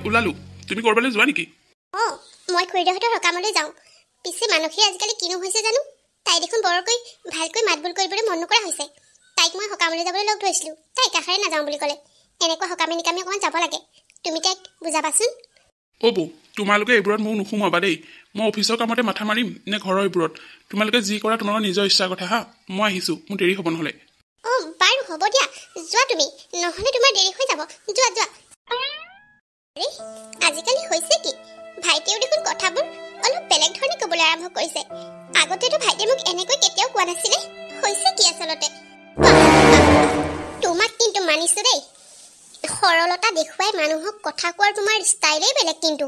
ওলালো তুমি কৰবালৈ যোৱা নেকি মই খুৰীদেউহঁতৰ সকামলৈ যাওঁ পিছে মানসী আজিকালি কিনো হৈছে জানো তাই দেখোন বৰকৈ ভালকৈ মাতবোল কৰিবলৈ মন নকৰা হৈছে তাইক মই সকামলৈ যাবলৈ লগ ধৰিছিলোঁ তাই কাষাৰে নাযাওঁ বুলি ক'লে এনেকুৱা সকামে নিকামে অকণমান যাব লাগে তুমি তাইক বুজাবাচোন বৌ তোমালোকে এইবোৰত মোক নোসোমাবা দেই মই অফিচৰ কামতে মাথা মাৰিম নে ঘৰৰ এইবোৰত তোমালোকে যি কৰা তোমালোকৰ নিজৰ ইচ্ছাৰ কথা হা মই আহিছোঁ মোৰ দেৰি হ'ব নহ'লে বাৰু হ'ব দিয়া যোৱা তুমি নহ'লে তোমাৰ দেৰি হৈ যাব যোৱা আজিকালি হৈছে কি ভাইটিয়েও দেখোন কথাবোৰ অলপ বেলেগ ধৰণে ক'বলৈ আৰম্ভ কৰিছে আগতেতো ভাইটিয়ে মোক এনেকৈ কেতিয়াও কোৱা নাছিলে হৈছে কি আচলতে তোমাক কিন্তু মানিছোঁ দেই সৰলতা দেখুৱাই মানুহক কথা কোৱাৰ তোমাৰ ষ্টাইলেই বেলেগ কিন্তু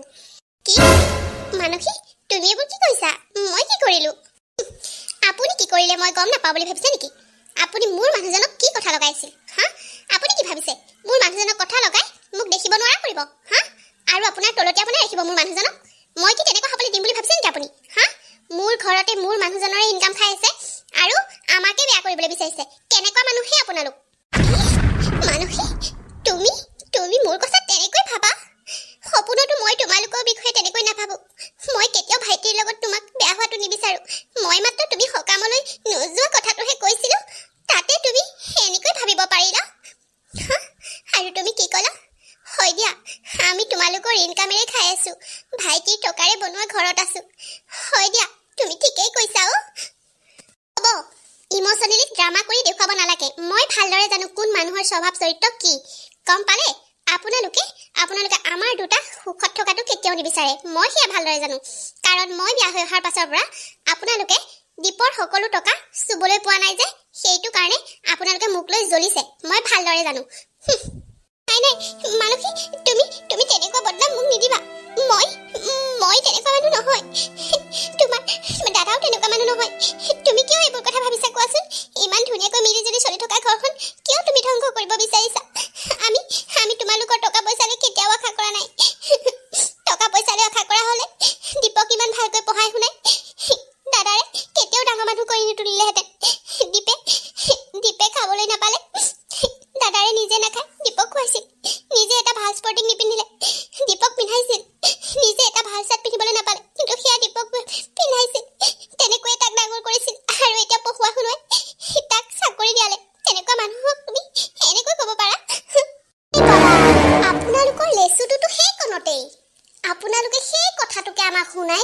কি মানসী তুমি এইবোৰ কি কৈছা মই কি কৰিলোঁ আপুনি কি কৰিলে মই গম নাপাওঁ বুলি ভাবিছে নেকি আপুনি মোৰ মানুহজনক কি কথা লগাইছিল হা আপুনি কি ভাবিছে মোৰ মানুহজনক কথা লগাই মোক দেখিব নোৱাৰা কৰিব হা আৰু আপোনাৰ তলতে আপুনি ৰাখিব মোৰ মানুহজনক মই কি তেনেকুৱা হ'বলৈ দিম বুলি ভাবিছে নেকি আপুনি হা মোৰ ঘৰতে মোৰ মানুহজনৰে ইনকাম খাই আছে আৰু আমাকে বেয়া কৰিবলৈ বিচাৰিছে কেনেকুৱা মানুহে আপোনালোক মানসী তুমি মোৰ কথা তেনেকৈ ভাবা সপোনতো মই তোমালোকৰ বিষয়ে তেনেকৈ নাভাবোঁ মই কেতিয়াও ভাইটিৰ লগত তোমাক বেয়া হোৱাটো নিবিচাৰোঁ মই মাত্ৰ তুমি সকামলৈ নোযোৱা কথাটোহে কৈছিলোঁ তাতে তুমি এনেকৈ ভাবিব পাৰিলা আৰু তুমি কি ক'লা হয় দিয়া আমি তোমালোকৰ ইনকামেৰে খাই আছোঁ ভাইটিৰ টকাৰে বনোৱা ঘৰত আছোঁ হয় দিয়া তুমি ঠিকেই কৈছা হ'ব ইম'চনেলি ড্ৰামা কৰি দেখুৱাব নালাগে মই ভালদৰে জানো কোন মানুহৰ স্বভাৱ চৰিত্ৰ কি গম পালে আপোনালোকে আমাৰ দুটা সুখত থকাটো কেতিয়াও নিবিচাৰে মই সেয়া ভালদৰে জানো কাৰণ মই বিয়া হৈ অহাৰ পাছৰ পৰা আপোনালোকে দীপৰ সকলো টকা চুবলৈ পোৱা নাই যে সেইটো কাৰণে আপোনালোকে মোক লৈ জ্বলিছে মই ভালদৰে জানো নাই মানসী তুমি তেনেকুৱা বদনাম মোক নিদিবা মই তেনেকুৱা মানুহ নহয় তোমাৰ দাদাও তেনেকুৱা মানুহ নহয় তুমি কিয় এইবোৰ কথা ভাবিছা কোৱাচোন ইমান ধুনীয়াকৈ মিলিজুলি চলি থকা ঘৰখন কিয় তুমি ধ্বংস কৰিব বিচাৰিছা আমি তোমালোকৰ টকা পইচাৰে কেতিয়াও আশা কৰা নাই টকা পইচাৰে আশা কৰা হ'লে দীপক ইমান ভালকৈ পঢ়াই শুনাই দাদাৰে কেতিয়াও ডাঙৰ মানুহ কৰি তুলিলেহেঁতেন দীপে খাবলৈ নাপালে দাদাৰে নিজে নাখায় দীপক খুৱাইছিল নিজে এটা ভাল স্পৰ্টিং নিপিন্ধিলে দীপক পিন্ধাইছিল নিজে এটা ভাল চাৰ্ট পিন্ধিবলৈ নাপালে কিন্তু সেয়া দীপক পিন্ধাইছিল তেনেকৈয়ে তাক ডাঙৰ কৰিছিল আৰু এতিয়া পঢ়ুৱা শুনোৱাই তাক চাকৰি দিয়ালে তেনেকুৱা মানুহক তুমি এনেকৈ ক'ব পাৰা আপোনালোকৰ লেচুটোতো সেই কণতেই আপোনালোকে সেই কথাটোকে আমাক শুনাই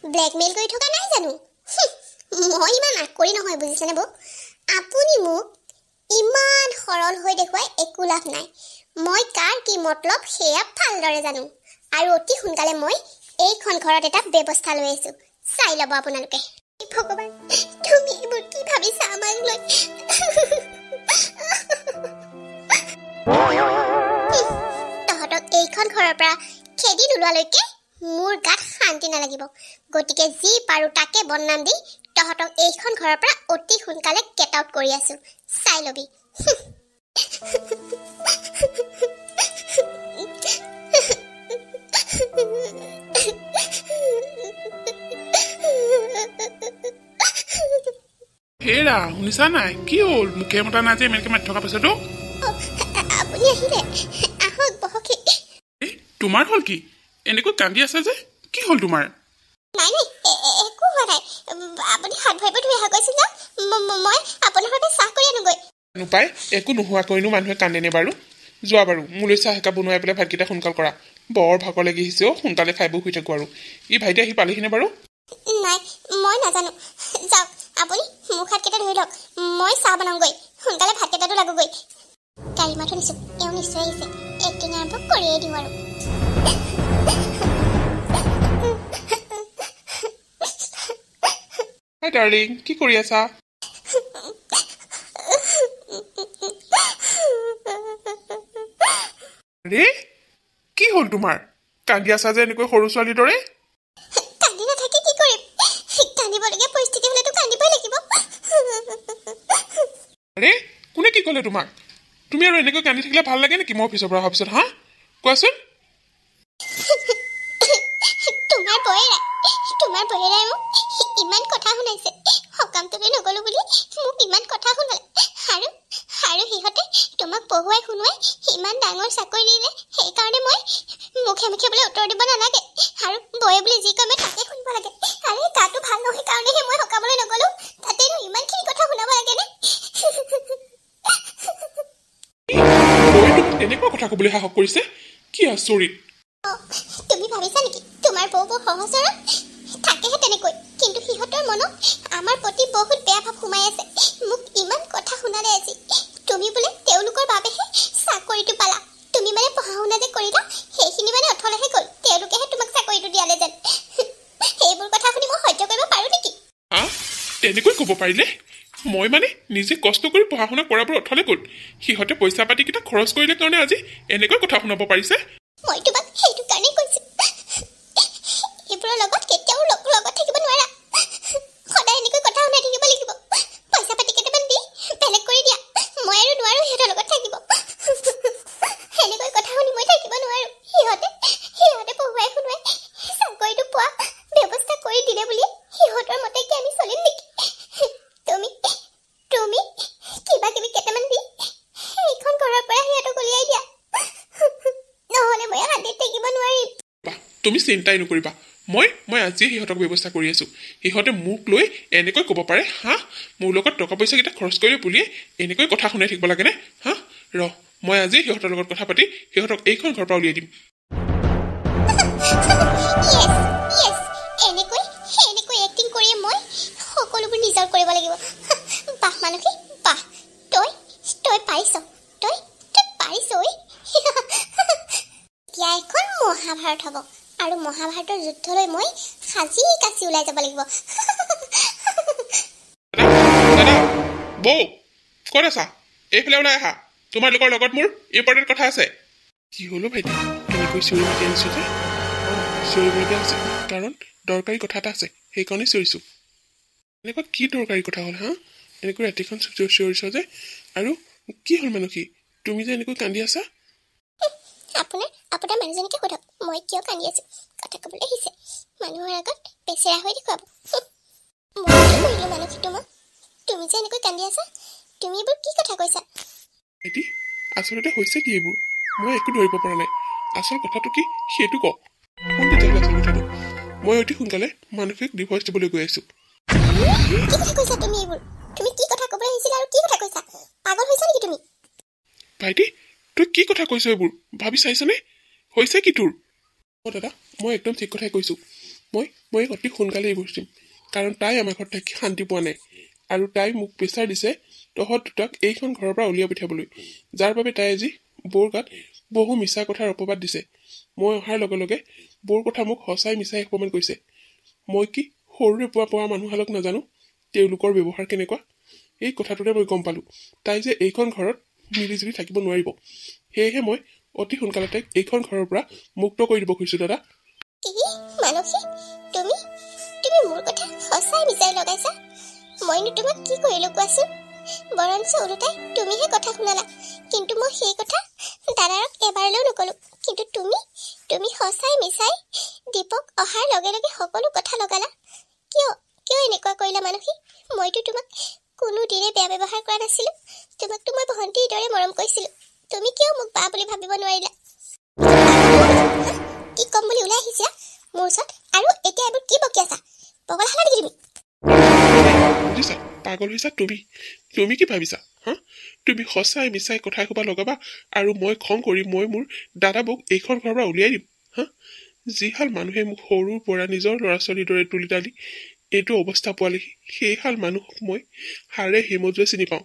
ব্লেকমেইল কৰি থকা নাই জানো মই ইমান আঁকৰি নহয় বুজিছেনে বৌ আপুনি মোক ইমান সৰল হৈ দেখুৱাই একো লাভ নাই মই কাৰ কি মতলব সেয়া ভালদৰে জানো আৰু অতি সোনকালে মই এইখন ঘৰত এটা ব্যৱস্থা লৈ আহিছোঁ চাই ল'ব আপোনালোকে ভগৱান তুমি এইবোৰ কি ভাবিছা আমাক লৈ তহঁতক এইখন ঘৰৰ পৰা খেদি নোলোৱালৈকে মোৰ গাত শান্তি নালাগিব গতিকে যি পাৰোঁ তাকে বদনাম দি তহঁতক এইখন ঘৰৰ পৰা অতি সোনকালে গেট আউট কৰি আছোঁ চাই ল'বি হেৰা শুনিছা নাই কি হ'ল মুখে মতা নাই যে ইমানকৈ মাতি থকা পাছতো আপুনি আহিলে আহক বহক তোমাৰ হ'ল কি এনেকৈ কান্দি আছে যে কি হ'ল তোমাৰ নাই একো হোৱা নাই আপুনি হাত ভৰিব ধুই অহা কৈছিল যে মই আপোনাৰ সৈতে চাহ কৰি আনোগৈ নোপায় একো নোহোৱাকৈনো মানুহে কান্দেনে বাৰু যোৱা বাৰু মোলৈ চাহ একাপ বনোৱাই পেলাই ভাতকেইটা সোনকাল কৰা বৰ ভাগৰ লাগি আহিছে সোনকালে খাই বৈ শুই থাকোঁ আৰু ই ভাইটি আহি পালেহিনে বাৰু নাই মই নাজানো যাওক আপুনি মুখ হাতকেইটা ধুই লওক মই চাহ বনাওঁগৈ সোনকালে ভাতকেইটাটো লাগোগৈ গাড়ী মাত শুনিছোঁ এওঁ নিশ্চয় আহিছে এক্টিং আৰম্ভ কৰিয়েই দিওঁ আৰু হাই ডাৰ্লিং কি কৰি আছা ৰে কি হ'ল তোমাৰ কান্দি আছা যে এনেকৈ সৰু ছোৱালীৰ দৰে কান্দি নাথাকি কি কৰিম কান্দিবলগীয়া পৰিস্থিতি হ'লেতো কান্দিবই লাগিব আৰে কোনে কি ক'লে তোমাক তুমি আৰু এনেকৈ কান্দি থাকিলে ভাল লাগে নেকি মই অফিচৰ পৰা অহাৰ পিছত হা কোৱাচোন তোমাৰ বহেৰাই মোক ইমান কথা শুনাইছে সকামটোলৈ নগ'লো বুলি মোক ইমান কথা শুনালে আৰু সিহঁতে তোমাক পঢ়ুৱাই শুনোৱাই ইমান ডাঙৰ চাকৰি দিলে সেইকাৰণে মই মুখে মুখে বোলে উত্তৰ দিব নালাগে আৰু বয়ে বুলি যি কয় মই তাকে শুনিব লাগে আৰে গাটো ভাল নহয় কাৰণেহে মই সকামলৈ নগলো তাতেনো ইমানখিনি কথা শুনাব লাগেনে বৌয়ে তোক এনেকুৱা কথা ক'বলৈ সাহস কৰিছে কি আচৰিত তুমি ভাবিছা নেকি তোমাৰ বৌ বৰ সহজ সৰল থাকেহে তেনেকৈ কিন্তু সিহঁতৰ মনত আমাৰ প্ৰতি বহুত বেয়া ভাৱ সোমাই আছে মোক ইমান কথা শুনালে আজি তুমি বোলে তেওঁলোকৰ বাবেহে চাকৰিটো পালা তুমি মানে পঢ়া শুনা যে কৰিলা সেইখিনি মানে অথলেহে গ'ল তেওঁলোকেহে তোমাক চাকৰিটো দিয়ালে যেন সেইবোৰ কথা শুনি মই সহ্য কৰিব পাৰোঁ নেকি তেনেকৈ ক'ব পাৰিলে মই মানে নিজে কষ্ট কৰি পঢ়া শুনা কৰাবোৰ অথলে গ'ল সিহঁতে পইচা পাতিকেইটা খৰচ কৰিলে কাৰণে আজি এনেকৈ কথা শুনাব পাৰিছে মই তোমাক সেইটো কাৰণেই কৈছোঁ এইবোৰৰ লগত কেতিয়াও লগত থাকিব নোৱাৰা সদায় এনেকৈ কথা শুনাই থাকিব লাগিব পইচা পাতি কেইটামান দি বেলেগ কৰি দিয়া মই আৰু নোৱাৰোঁ সিহঁতৰ লগত থাকিব এনেকৈ কথা শুনি মই থাকিব নোৱাৰোঁ সিহঁতে পঢ়ুৱাই শুনুৱাই চাকৰিটো পোৱা ব্যৱস্থা কৰি দিলে বুলি সিহঁতৰ মতে কি আমি চলিম নেকি তুমি কিবা কিবি কেইটামান দি এইখন ঘৰৰ পৰা সিহঁতক উলিয়াই দিয়া নহ'লে মই শান্তিত থাকিব নোৱাৰিম তুমি চিন্তাই নকৰিবা মই আজিয়ে সিহঁতক ব্যৱস্থা কৰি আছোঁ সিহঁতে মোক লৈ এনেকৈ ক'ব পাৰে মোৰ লগত টকা পইচাকেইটা খৰচ কৰিলে বুলিয়ে এনেকৈ কথা শুনাই থাকিব লাগেনে মই আজি সিহঁতৰ লগত কথা পাতি সিহঁতক এইখন ঘৰৰ পৰা উলিয়াই দিম এনেকৈ এক্টিং কৰি মই সকলোবোৰ নিজৰ কৰিব লাগিব বাহ মানসী বাহ তই পাৰিছ তই পাৰিছ এতিয়া এখন মহাভাৰত হ'ব আৰু মহাভাৰতৰ যুদ্ধলৈ মই সাজি কাচি ওলাই যাব লাগিব দাদা বৌ ক'ত আছা এইফালে ওলাই আহা তোমালোকৰ লগত মোৰ ইম্পৰ্টেণ্ট কথা আছে কি হ'লো ভাইটি কেনেকৈ চিঞৰিবলগীয়া আনিছোঁ যে চিঞৰিবলগীয়া আছে কাৰণ দৰকাৰী কথা এটা আছে সেইকাৰণে চিঞৰিছোঁ এনেকুৱা কি দৰকাৰী কথা হ'ল এনেকৈ ৰাতিখন চিঞৰিছ যে আৰু কি হ'ল মানসী তুমি যে এনেকৈ কান্দি আছা আপোনাৰ মানুহজনীকে সোধক মই কিয় কান্দি আছো কথা ক'বলৈ আহিছে মানুহৰ আগত বেচেৰা হৈ দেখুৱাব মই কি কৰিলোঁ মানসী তোমাক তুমি যে এনেকৈ কান্দি আছা তুমি এইবোৰ কি কথা কৈছা ভাইটি আচলতে হৈছে কি এইবোৰ মই একো ধৰিব পৰা নাই আচল কথাটো কি সেইটো কওক কোনটো জানিব আচল কথাটো মই অতি সোনকালে মানসিক ডিভৰ্চ দিবলৈ গৈ আছোঁ কি কথা কৈছা তুমি এইবোৰ তুমি কি কথা ক'বলৈ আহিছিলা আৰু কি কথা কৈছা পাগল হৈছা নেকি তুমি ভাইটি তই কি কথা কৈছ এইবোৰ ভাবি চাইছনে হৈছে কি তোৰ দাদা মই একদম ঠিক কথাই কৈছোঁ মই অতি সোনকালে ডিভৰ্চ দিম কাৰণ তাই আমাৰ ঘৰত থাকি শান্তি পোৱা নাই আৰু তাই মোক প্ৰেছাৰ দিছে তহঁত দুটাক এইখন ঘৰৰ পৰা উলিয়াই পঠিয়াবলৈ যাৰ বাবে তাই আজি বৌৰ গাত বহু মিছা কথাৰ অপবাদ দিছে মই অহাৰ লগে লগে বৌৰ কথা মোক সঁচাই মিছাই অপমান কৰিছে মই কি সৰুৰে পোৱা মানুহহালক নাজানো তেওঁলোকৰ ব্যৱহাৰ কেনেকুৱা এই কথাটোতে মই গম পালোঁ তাই যে এইখন ঘৰত মিলিজুলি থাকিব নোৱাৰিব সেয়েহে মই অতি সোনকালে তাইক এইখন ঘৰৰ পৰা মুক্ত কৰি দিব খুজিছোঁ দাদা মানসী তুমি মোৰ কথা সঁচাই মিছাই লগাইছা মইনো তোমাক কি কৰিলোঁ কোৱাচোন বৰঞ্চ ওলোটাই তুমিহে কথা শুনালা কিন্তু মই সেই কথা দাদাক এবাৰলৈও নক'লোঁ কিন্তু তুমি সঁচাই মিছাই দীপক অহাৰ লগে লগে সকলো কথা লগালা কিয় এনেকুৱা কৰিলা মানসী মইতো তোমাক কোনোদিনে বেয়া ব্যৱহাৰ কৰা নাছিলোঁ তোমাকতো মই ভণ্টিৰ দৰে মৰম কৰিছিলোঁ তুমি কিয় মোক বা বুলি ভাবিব নোৱাৰিলা কি ক'ম বুলি ওলাই আহিছা মোৰ ওচৰত আৰু এতিয়া এইবোৰ কি বকি আছা পগলা হ'লা নেকি তুমি বুজিছা পাগল হৈছা তুমি কি ভাবিছা তুমি সঁচাই মিছাই কথা সোপা লগাবা আৰু মই খং কৰি মই মোৰ দাদা বৌক এইখন ঘৰৰ পৰা উলিয়াই দিম যিহাল মানুহে মোক সৰুৰ পৰা নিজৰ ল'ৰা ছোৱালীৰ দৰে তুলি তালি এইটো অৱস্থা পোৱালেহি সেইহাল মানুহক মই হাড়ে হিমজুৱে চিনি পাওঁ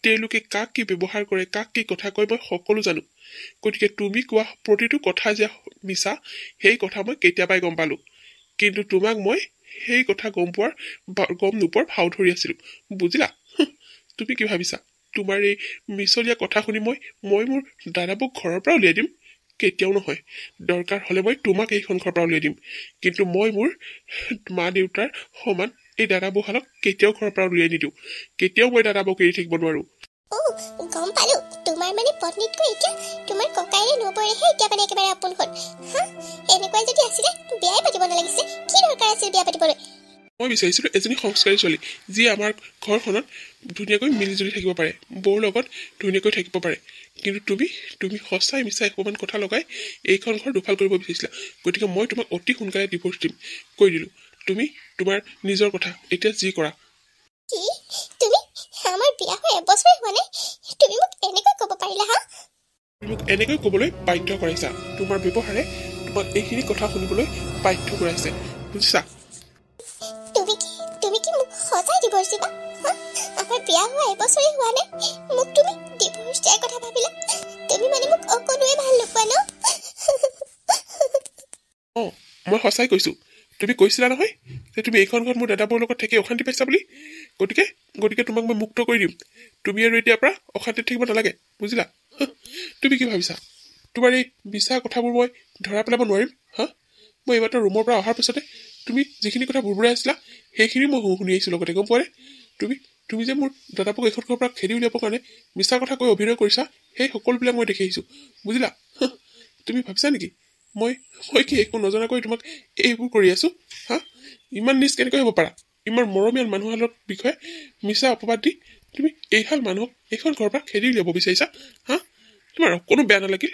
তেওঁলোকে কাক কি ব্যৱহাৰ কৰে কাক কি কথা কয় মই সকলো জানো গতিকে তুমি কোৱা প্ৰতিটো কথা যে মিছা সেই কথা মই কেতিয়াবাই গম পালোঁ কিন্তু তোমাক মই সেই কথা গম নোপোৱাৰ ভাও ধৰি আছিলোঁ বুজিলা তুমি কি ভাবিছা তোমাৰ এই মিছলীয়া কথা শুনি মই মোৰ দাদাবৌক ঘৰৰ পৰা উলিয়াই দিম কেতিয়াও নহয় দৰকাৰ হ'লে মই তোমাক এইখন ঘৰৰ পৰা উলিয়াই দিম কিন্তু মই মোৰ মা দেউতাৰ সমান এই দাদাবৌহালক কেতিয়াও ঘৰৰ পৰা উলিয়াই নিদিওঁ কেতিয়াও মই দাদাবৌক এৰি থাকিব নোৱাৰোঁ গম পালোঁ তোমাৰ মানে পত্নীতকৈ এতিয়া তোমাৰ ককাইৰে নবৌৰেহে এতিয়া মানে একেবাৰে আপোন হ'ল এনেকুৱাই যদি আছিলে বিয়াই পাতিব নালাগিছে কি দৰকাৰ আছিল বিয়া পাতিবলৈ মই বিচাৰিছিলোঁ এজনী সংস্কাৰী ছোৱালী যিয়ে আমাৰ ঘৰখনত ধুনীয়াকৈ মিলিজুলি থাকিব পাৰে, বৌৰ লগত ধুনীয়াকৈ থাকিব পাৰে। কিন্তু তুমি সঁচাই মিছাই অকণমান কথা লগাই এইখন ঘৰ দুফাল কৰিব বিচাৰিছিলা। গতিকে মই তোমাক অতি সোনকালে ডিভোৰ্চ দিম কৈ দিলোঁ। তুমি তোমাৰ নিজৰ কথা এতিয়া যি কৰা। কি তুমি আমাৰ বিয়া হৈ এবছৰে হোৱা নাই, তুমি মোক এনেকৈ ক'ব পাৰিলা? হা, তুমি মোক এনেকৈ ক'বলৈ বাধ্য কৰাইছা। তোমাৰ ব্যৱহাৰে তোমাক এইখিনি কথা শুনিবলৈ বাধ্য কৰাইছে, বুজিছা? তুমি কি মোক সঁচাই ডিভোৰ্চ দিবা? আমাৰ বিয়া হোৱা এবছৰে হোৱা নাই, মোক তুমি ডিভোৰ্চ দিয়াৰ কথা ভাবিলা? তুমি মানে মোক অকণোৱে ভাল নোপোৱা ন? অঁ, মই সঁচাই কৈছোঁ। তুমি কৈছিলা নহয় যে তুমি এইখন ঘৰত মোৰ দাদাবোৰৰ লগত থাকি অশান্তি পাইছা বুলি। গতিকে তোমাক মই মুক্ত কৰি দিম। তুমি আৰু এতিয়াৰ পৰা অশান্তিত থাকিব নালাগে, বুজিলা? তুমি কি ভাবিছা তোমাৰ এই মিছা কথাবোৰ মই ধৰা পেলাব নোৱাৰিম? মই এইমাত্ৰ ৰুমৰ পৰা অহাৰ পিছতে তুমি যিখিনি কথা বুৰবুৰাই আছিলা সেইখিনি মই শুনি আহিছোঁ লগতে, গম পোৱানে? তুমি যে মোৰ দাদাবোৰক এইখন ঘৰৰ পৰা খেদি উলিয়াবৰ কাৰণে মিছা কথা কৈ অভিনয় কৰিছা, সেই সকলোবিলাক মই দেখি আহিছোঁ, বুজিলা? তুমি ভাবিছা নেকি মই কি একো নজনাকৈ তোমাক এইবোৰ কৰি আছোঁ? ইমান নিজ কেনেকৈ হ'ব পাৰা? ইমান মৰমীয়াল মানুহৰ বিষয়ে মিছা অপবাদ দি তুমি এইহাল মানুহক এইখন ঘৰৰ পৰা খেদি উলিয়াব বিচাৰিছা? তোমাৰ অকণো বেয়া নালাগিল?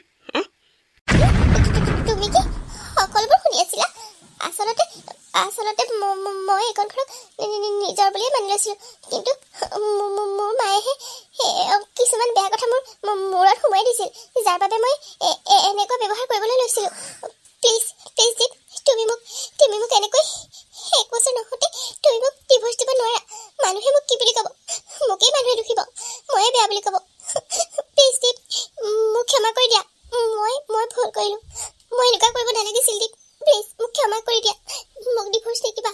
তুমি কি সকলোবোৰ শুনি আছিলা? আচলতে মই এইখন ঘৰক নিজৰ বুলিয়ে মানি লৈছিলোঁ, কিন্তু মোৰ মায়েহে কিছুমান বেয়া কথা মোৰ মূৰত সোমাই দিছিল, যাৰ বাবে মই এনেকুৱা ব্যৱহাৰ কৰিবলৈ লৈছিলোঁ। প্লিজ দীপ, তুমি মোক এনেকৈ 1 বছৰ নহওঁতে তুমি মোক ডিভোৰ্চ দিব নোৱাৰা। মানুহে মোক কি বুলি ক'ব? মোকেই মানুহে দুখিব, ময়ে বেয়া বুলি ক'ব। প্লিজ দীপ, মোক ক্ষমা কৰি দিয়া। মই ভুল কৰিলোঁ, মই এনেকুৱা কৰিব নালাগিছিল। দীপ প্লিজ মোক ক্ষমা কৰি দিয়া, মোক ডিভোৰ্চ নিদিবা।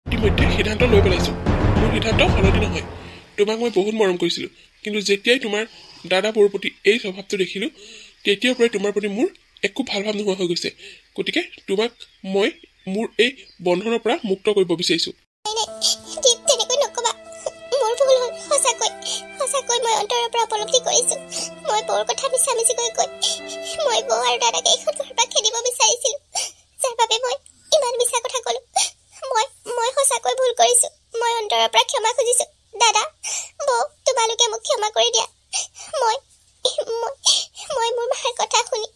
ইতিমধ্যে সিদ্ধান্ত লৈ পেলাইছোঁ। মোৰ সিদ্ধান্ত সলনি নহয়। তোমাক মই বহুত মৰম কৰিছিলোঁ, কিন্তু যেতিয়াই তোমাৰ দাদাবোৰৰ প্ৰতি এই স্বভাৱটো দেখিলোঁ তেতিয়াৰ পৰাই তোমাৰ প্ৰতি মোৰ একো ভাল ভাৱ নোহোৱা হৈ গৈছে। গতিকে তোমাক মই মোৰ এই বন্ধনৰ পৰা মুক্ত কৰিব বিচাৰিছোঁ। দীপ, তেনেকৈ নক'বা, মোৰ ভুল হ'ল। সঁচাকৈ মই অন্তৰৰ পৰা উপলব্ধি কৰিছোঁ। মই বৌৰ কথা মিছামিছিকৈ কৈ মই বৌ আৰু দাদাক এইখন ঘৰৰ পৰা খেদিব বিচাৰিছিলোঁ, যাৰ বাবে মই ইমান মিছা কথা ক'লোঁ। মই সঁচাকৈ ভুল কৰিছোঁ। মই অন্তৰৰ পৰা ক্ষমা খুজিছোঁ। দাদা, বৌ, তোমালোকে মোক ক্ষমা কৰি দিয়া। মই মোৰ মাৰ কথা শুনি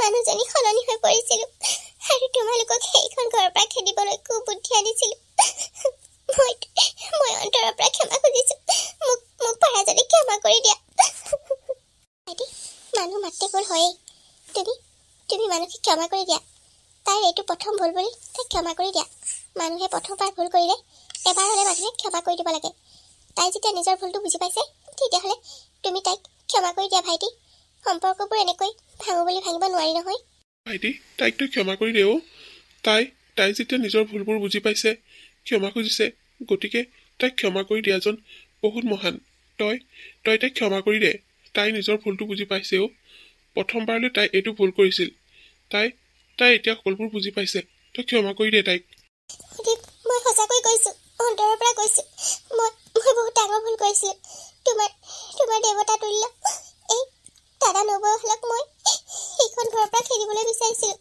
মানুহজনী সলনি হৈ পৰিছিলোঁ আৰু তোমালোকক সেইখন ঘৰৰ পৰা খেদিবলৈ কুবুদ্ধি আনিছিলোঁ। মই অন্তৰৰ পৰা ক্ষমা খুজিছোঁ। মোক পাৰা যদি ক্ষমা কৰি দিয়া। ভাইটি, মানুহ মাত্ৰে ভুল হয়েই। তুমি মানুহক ক্ষমা কৰি দিয়া। তাইৰ এইটো প্ৰথম ভুল বুলি তাইক ক্ষমা কৰি দিয়া। মানুহে প্ৰথমবাৰ ভুল কৰিলে এবাৰ হ'লে মানুহে ক্ষমা কৰি দিব লাগে। তাই যেতিয়া নিজৰ ভুলটো বুজি পাইছে, তেতিয়াহ'লে তুমি তাইক ক্ষমা কৰি দিয়া ভাইটি। সম্পৰ্কবোৰ এনেকৈ ভাঙো বুলি ভাঙিব নোৱাৰি নহয়। ভাইটি, তাইক তই ক্ষমা কৰি দে। তাই যেতিয়া নিজৰ ভুলবোৰ বুজি পাইছে, ক্ষমা খুজিছে, গতিকে তাইক ক্ষমা কৰি দিয়াজন বহুত মহান। তই তাইক ক্ষমা কৰি দে। তাই নিজৰ ভুলটো বুজি পাইছে। প্ৰথমবাৰলৈ তাই এইটো ভুল কৰিছিল। তাই এতিয়া সকলোবোৰ বুজি পাইছে। তই ক্ষমা কৰি দে তাইক। মই সঁচাকৈ কৈছোঁ, অন্তৰৰ পৰা কৈছোঁ, মই বহুত ডাঙৰ ভুল কৰিছিলোঁ। তোমাৰ দেৱতা তুল্য এই দাদা নবৌহলক মই সেইখন ঘৰৰ পৰা খেদিবলৈ বিচাৰিছিলোঁ,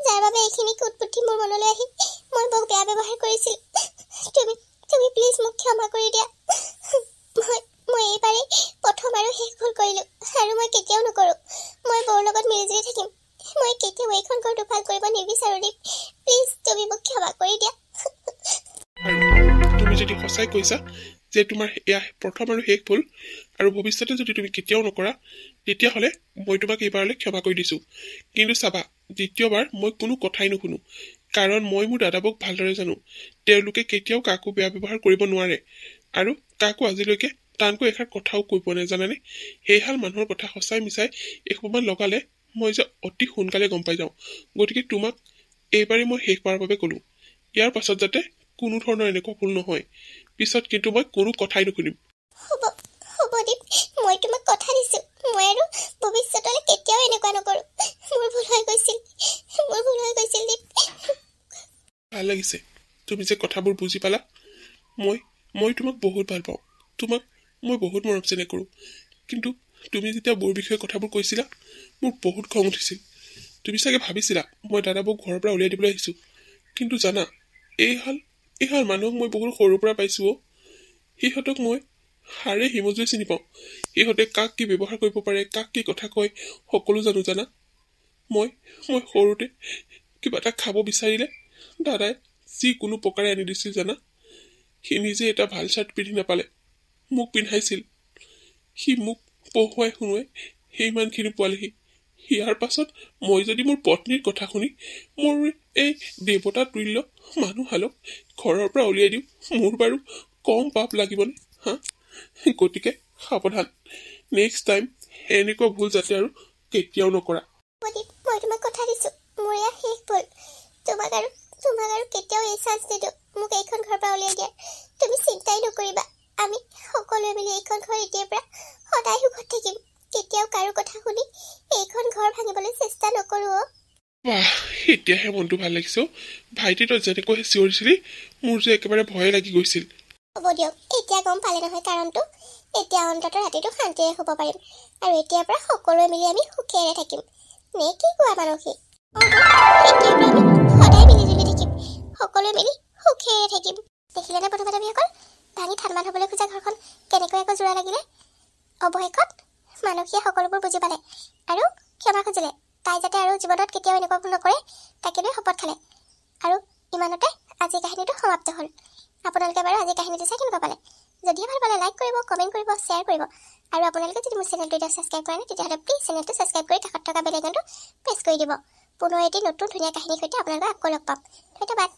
যাৰ বাবে এইখিনি কুটবুদ্ধি মোৰ মনলৈ আহি মই বৌক বেয়া ব্যৱহাৰ কৰিছিলোঁ। তুমি প্লিজ মোক ক্ষমা কৰি দিয়া। মই এইবাৰেই প্ৰথম আৰু শেষ ভুল কৰিলোঁ, আৰু মই কেতিয়াও নকৰোঁ। মই বৌৰ লগত মিলিজুলি থাকিম। মই কেতিয়াও এইখন ঘৰ দুফাল কৰিব নিবিচাৰোঁ। দীপ, প্লিজ তুমি মোক ক্ষমা কৰি দিয়া। তুমি যদি সঁচাই কৈছা যে তোমাৰ এয়া প্ৰথম আৰু শেষ ভুল, আৰু ভৱিষ্যতে যদি তুমি কেতিয়াও নকৰা, তেতিয়াহ'লে মই তোমাক এইবাৰলৈ ক্ষমা কৰি দিছোঁ। কিন্তু চাবা, দ্বিতীয়বাৰ মই কোনো কথাই নুশুনো, কাৰণ মই মোৰ দাদাবোক ভালদৰে জানো। তেওঁলোকে কেতিয়াও কাকো বেয়া ব্যৱহাৰ কৰিব নোৱাৰে, আৰু কাকো আজিলৈকে টানকৈ এষাৰ কথাও কৈ পোৱা নাই, জানানে? সেইহাল মানুহৰ কথা সঁচাই মিছাই এসোপামান লগালে মই যে অতি সোনকালে গম পাই যাওঁ। গতিকে তোমাক এইবাৰেই মই শেষবাৰৰ বাবে ক'লোঁ, ইয়াৰ পাছত যাতে কোনো ধৰণৰ এনেকুৱা ভুল নহয়। পিছত কিন্তু মই কোনো কথাই নুশুনিম। হ'ব দীপ, মই তোমাক কথা দিছোঁ, মই আৰু ভৱিষ্যতলৈ কেতিয়াও এনেকুৱা নকৰোঁ। মোৰ ভুল হৈ গৈছিল দীপ। ভাল লাগিছে তুমি যে কথাবোৰ বুজি পালা। মই তোমাক বহুত ভাল পাওঁ। তোমাক মই বহুত মৰম চেনেহ কৰোঁ। কিন্তু তুমি যেতিয়া বৌৰ বিষয়ে কথাবোৰ কৈছিলা, মোৰ বহুত খং উঠিছিল। তুমি চাগে ভাবিছিলা মই দাদাবোক ঘৰৰ পৰা উলিয়াই দিবলৈ আহিছোঁ। কিন্তু জানা, এইহাল ইহঁত মানুহক মই বহুত সৰুৰ পৰা পাইছোঁ অ'। সিহঁতক মই হাড়ে হিমজুৱে চিনি পাওঁ। সিহঁতে কাক কি ব্যৱহাৰ কৰিব পাৰে, কাক কি কথা কয়, সকলো জানা। মই সৰুতে কিবা এটা খাব বিচাৰিলে দাদাই যিকোনো প্ৰকাৰে আনি দিছিল জানা। সি নিজে এটা ভাল চাৰ্ট পিন্ধি নাপালে, মোক পিন্ধাইছিল। সি মোক পঢ়ুৱাই শুনুৱাই সেইমানখিনি পোৱালেহি। ইয়াৰ পাছত মই যদি মোৰ পত্নীৰ কথা শুনি মোৰ এই দেৱতা তুল্য মানুহহালক ঘৰৰ পৰা উলিয়াই দিওঁ, মোৰ বাৰু কম পাপ লাগিবনে? হা, গতিকে সাৱধান। নেক্সট টাইম এনেকুৱা ভুল যাতে আৰু কেতিয়াও নকৰা। মই তোমাক কথা দিছোঁ, মোৰ এয়া শেষ ভুল। তোমাক আৰু কেতিয়াও এই চান্স নিদিওঁ মোক এইখন ঘৰৰ পৰা উলিয়াই দিয়াৰ। তুমি চিন্তাই নকৰিবা, আমি সকলোৱে মিলি এইখন ঘৰ এতিয়াৰ পৰা সদায় সুখত থাকিম। কেতিয়াও কাৰো কথা শুনি এইখন ঘৰ ভাঙিবলৈ চেষ্টা নকৰোঁ অ'। বাহ, এতিয়াহে মনটো ভাল লাগিছে অ'। ভাইটি তই যেনেকৈ চিঞৰিছিলি মোৰ যে একেবাৰে ভয়ে লাগি গৈছিল। হ'ব দিয়ক, এতিয়া গম পালে নহয় কাৰণটো। এতিয়া অন্ততঃ ৰাতিটো শান্তিৰে শুব পাৰিম, আৰু এতিয়াৰ পৰা সকলোৱে মিলি আমি সুখেৰে থাকিম। নে কি কোৱা মানসী? এতিয়াৰ পৰা আমি সদায় মিলিজুলি থাকিম, সকলোৱে মিলি সুখেৰে থাকিম। দেখিলেনে বন্ধু বান্ধৱীসকল, ভাঙি থানমান হ'বলৈ খোজা ঘৰখন কেনেকৈ আকৌ জোৰা লাগিলে। অৱশেষত মানসীয়ে সকলোবোৰ বুজি পালে আৰু ক্ষমা খুজিলে। তাই যাতে আৰু জীৱনত কেতিয়াও এনেকুৱা ভুল নকৰে তাকে লৈ শপত খালে। আৰু ইমানতে আজিৰ কাহিনীটো সমাপ্ত হ'ল। আপোনালোকে বাৰু আজি কাহিনীটো চাই কেনেকুৱা পালে? যদিহে ভাল পালে লাইক কৰিব, কমেণ্ট কৰিব, শ্বেয়াৰ কৰিব। আৰু আপোনালোকে যদি মোৰ চেনেলটো এতিয়া ছাবস্ক্ৰাইব কৰা নাই তেতিয়াহ'লে প্লিজ চেনেলটো ছাবস্ক্ৰাইব কৰি কাষত থকা বেল আইকনটো প্ৰেছ কৰি দিব। পুনৰ এটি নতুন ধুনীয়া কাহিনীৰ সৈতে আপোনালোকক আকৌ লগ পাম। ধন্যবাদ।